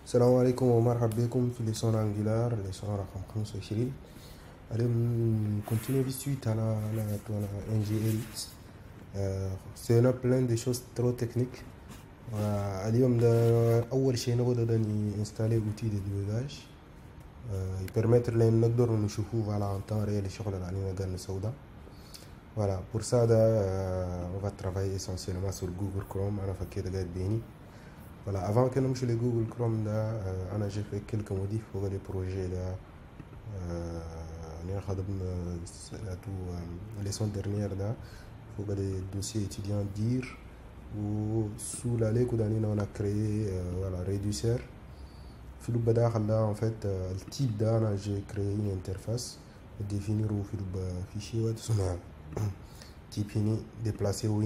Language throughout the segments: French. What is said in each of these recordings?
السلام عليكم ومرحبا بكم في ليسون انجولار ليسون رقم 25. اليوم continue de suite à la NGL. C'est on a plein de choses trop techniques. اليوم ده أول شيء نبدأ نinstaller outil de débugage يpermettre لنا نقدر نشوفه على en temps réel الشغل اللي علينا قاعد نسويه. Voilà, pour ça on va travailler essentiellement sur Google Chrome. أنا فكيت قاعد بيني. Voilà, avant que nous le Google Chrome j'ai fait quelques modifs pour les projets les leçons dernières pour les dossiers étudiants dire ou sous la lec on a créé voilà réducteur. En fait le type j'ai créé une interface pour définir au fichier type déplacer ou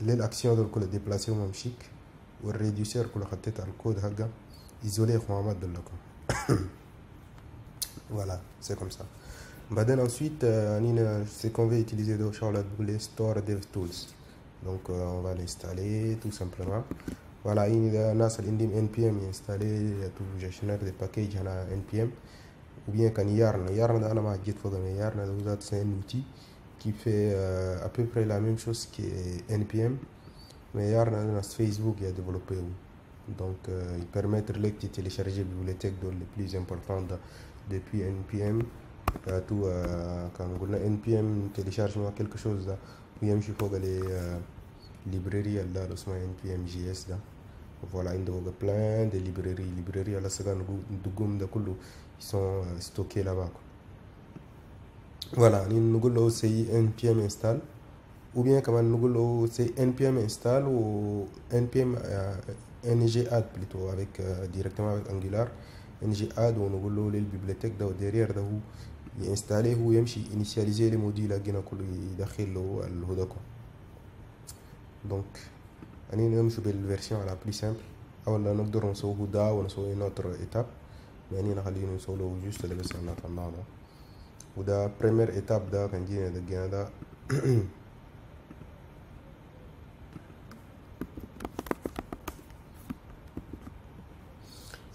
l'action de le déplacer au chic ou le réducteur que le code isolé voilà, c'est comme ça. Ensuite c'est qu'on va utiliser les store DevTools. Donc on va l'installer tout simplement. Voilà, il y a npm installé tout gestionnaire de packages npm ou bien quand yarn c'est un outil qui fait à peu près la même chose que npm, mais yarn Facebook a développé. Donc il permet de télécharger les bibliothèques les plus importantes depuis npm. Tout quand on a npm téléchargement quelque chose là, il y a les librairies là, npm js là. Voilà, il y a plein de librairies à la seconde ils sont stockés là-bas. Voilà, nous c'est npm install ou bien comment nous c'est npm install ou npm ng add plutôt avec directement avec Angular ng add ou nous les bibliothèques derrière où il installer ou initialiser les modules là donc on est la version la plus simple. On va une autre étape, mais on va juste le laisser en attendant. La première étape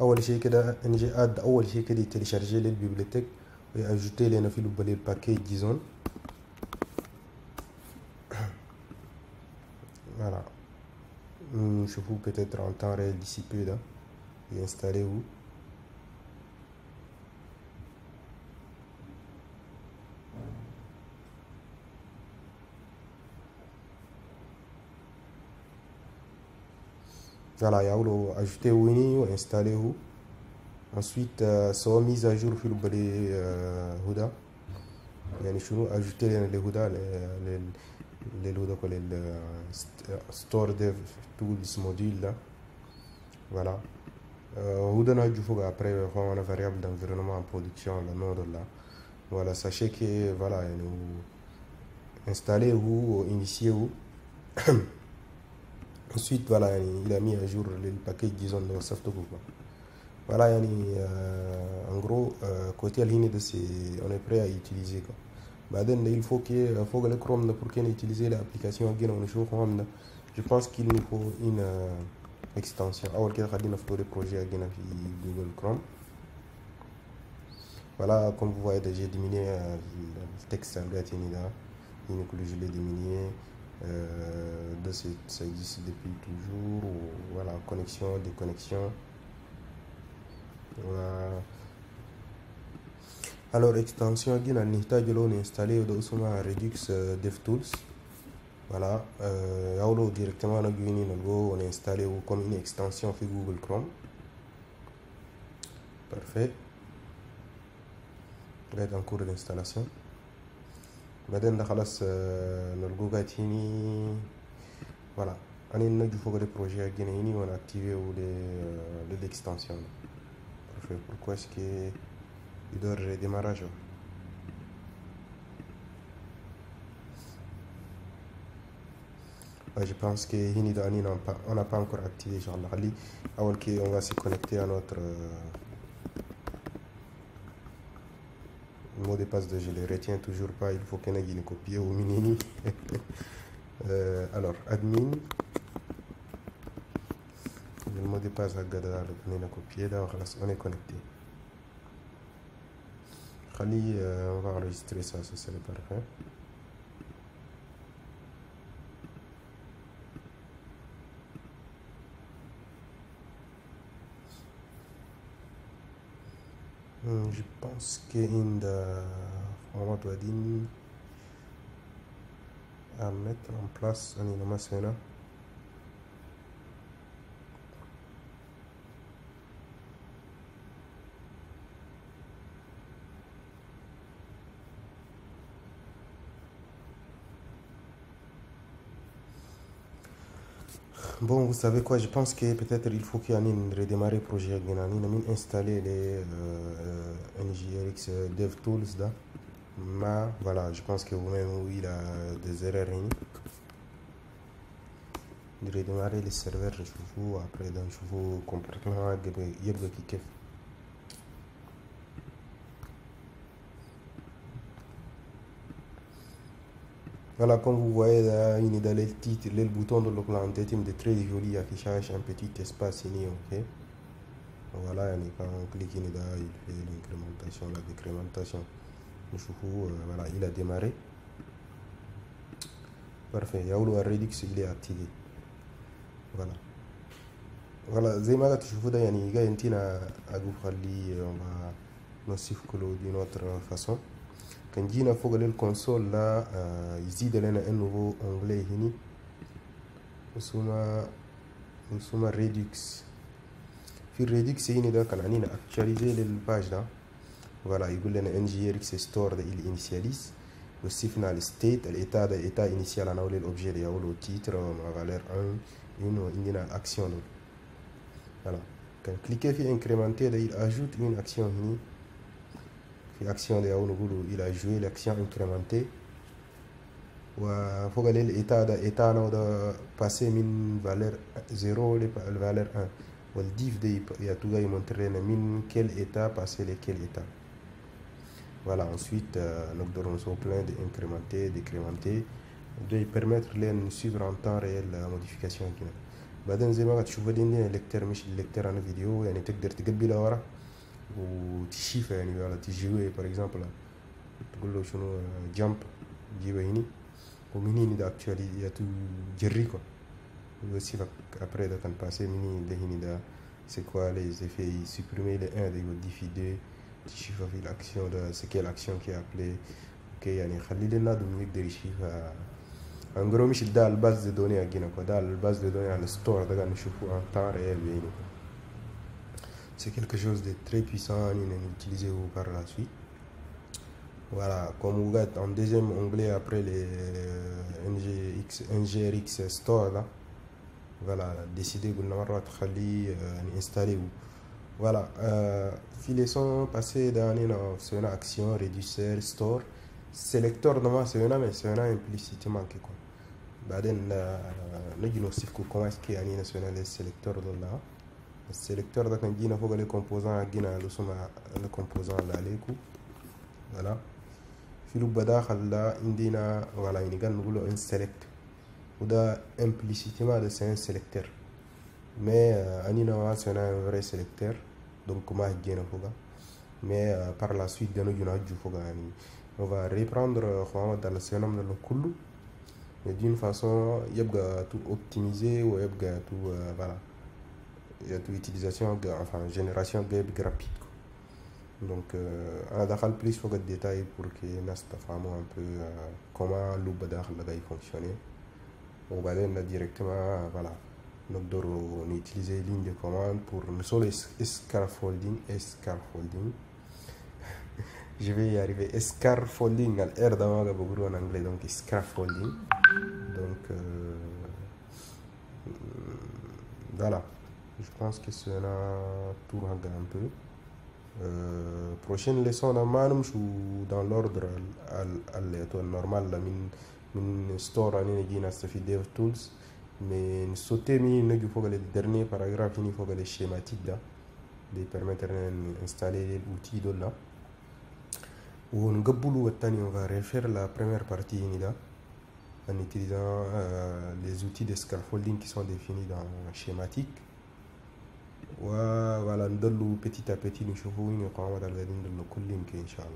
أول شيء كده نجي أول شيء كده télécharger les bibliothèques et ajouter les le paquet disons. Voilà, je vous peut-être en temps réel d'ici peu là et installer où. Voilà, il y a ajouter Winnie ou installer où. Ensuite soit mise à jour sur le Huda. يعني شنو ajouter les Huda les store dev tools module là. Voilà, Huda n'a pas après on a variable d'environnement en production le nom de là. Voilà, sachez que voilà nous installer ou initier ou. Ensuite voilà il a mis à jour le paquet disons de software. Voilà, en gros côté ligne de on est prêt à utiliser quoi. Il faut que le Chrome pour qu'on utilise l'application je pense qu'il nous faut une extension alors qu'il y a des projets à Google Chrome. Voilà, comme vous voyez j'ai diminué le texte je l'ai diminué. Ça existe depuis toujours. Voilà, connexion, déconnexion. Voilà. Alors extension on installé Redux DevTools. Voilà, directement on a installé comme une extension sur Google Chrome. Parfait. On est en cours d'installation. Maintenant voilà, on a des projets on a activé l'extension. Parfait. Pourquoi est-ce qu'il doit redémarrer? Je pense qu'on n'a pas encore activé. On va se connecter à notre mot de passe je le retiens toujours pas, il faut qu'on ait une copie au mini. Alors admin le mot de passe à Gada, on a copié, on est connecté. Khali, on va enregistrer ça, ça serait parfait. Je pense qu'il doit à mettre en place un innovation. Bon, vous savez quoi, je pense que peut-être il faut qu'il y ait un redémarrer le projet, installer les NGRX DevTools là. Mais voilà, je pense que vous-même, il a des erreurs. De redémarrer les serveurs, je vous après, donc je vous complètement qui. Voilà, comme vous voyez là, il est dans le titre, le bouton de l'oclantétime de très joli affichage, un petit espace ici, ok. Voilà, quand on clique là, il fait l'incrémentation, la décrémentation. Voilà, il a démarré. Parfait, Yaoulou a Redux, il est activé. Voilà. Voilà, زي ما قلت شوفوا ده يعني جاي انتينا اقول خليه نوصف كله d'une autre façon. كان جينا فوق للكونسول لا يزيد لنا un nouveau onglet هنا اسمه ريدكس. في الريدكس هنا ده كان عندنا اكتواليزي للباج ده. فوالا يقول لنا NGRX ستور ده il initialise وصفنا الستيت الايتا ده ايتا initial انا اولي الاوبجي ده اولو تيتر مع فالير 1 هنا عندنا الاكسيون ده. Voilà. Quand cliquez sur incrémenter, il ajoute une action ici. L'action de il a joué l'action incrémentée. Il faut que l'état de passer min valeur 0 à valeur 1. Le div il y a tout gars montrer min quel état passer lequel état. Voilà, ensuite nous avons plein d'incrémenter, décrémenter, de permettre de suivre en temps réel la modification. بعدين زي ما تشوفوا دي عندنا ليكتر مش الليكتر انا فيديو يعني تقدر تقبلها ورا وتشيفها يعني ولا تجيوه باغ اكزامبل تقول له شنو جامب جيبها هنا ومن هنا ده اكشوالي تجريكو ويوصفك après ده كان باسي من هنا لهنا ده c'est quoi les effets supprimer les 1 ده modifier 2 تشيفها في الاكسيون ده c'est quelle action qui est appelée اوكي يعني خلي لنا دم يقدر يشيفها. En gros, je suis dans la base de données à Guinée, dans la base de données à le store, en temps réel. C'est quelque chose de très puissant, utilisé par la suite. Voilà, comme vous voyez en deuxième onglet après les NGRX store, là, voilà, décidez de installer. Voilà, les sont passés dans une action, réducteur, store. Sélecteur, c'est implicitement. بعدين نجي نوصفكم كما اسكي يعني ناسيونال السيلكتور ده. السيلكتور ده كان جينا فوق لي كومبوزان جينا له سمع الكومبوزان اللي عليكم. فوالا في لوب داخل ده عندنا ولا يعني كان نقول ان سيلكت وده امبليسيتيمون ده سي ان سيلكتور مي انينا ناسيونال ان فري سيلكتور دونك ما جينا فوق مي par la suite ده نجي نجو فوق يعني on va reprendre خواما ده السينام ده كله mais d'une façon يبقى tout optimisé ويبقى tout voilà il y a tout utilisation enfin génération rapide. Donc انا دخل plus فوق الديتاي pour que الناس تفهموا un peu comment لوب داخل ده يفونكشوني وبعدين directement voilà نقدر نutiliser ligne de commande pour le scaffolding. Je vais y arriver. Scaffolding, R en anglais, donc scaffolding. Donc voilà, je pense que c'est un tour un peu. Prochaine leçon, dans l'ordre normal, min store DevTools, mais sauter le dernier paragraphe, il faut que les schématiques là, de permettre d'installer l'outil de là. On va refaire la première partie en utilisant les outils de scaffolding qui sont définis dans schématique. Voilà, petit à petit, nous chauffons une de le Inch'Allah.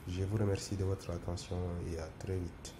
Je vous remercie de votre attention et à très vite.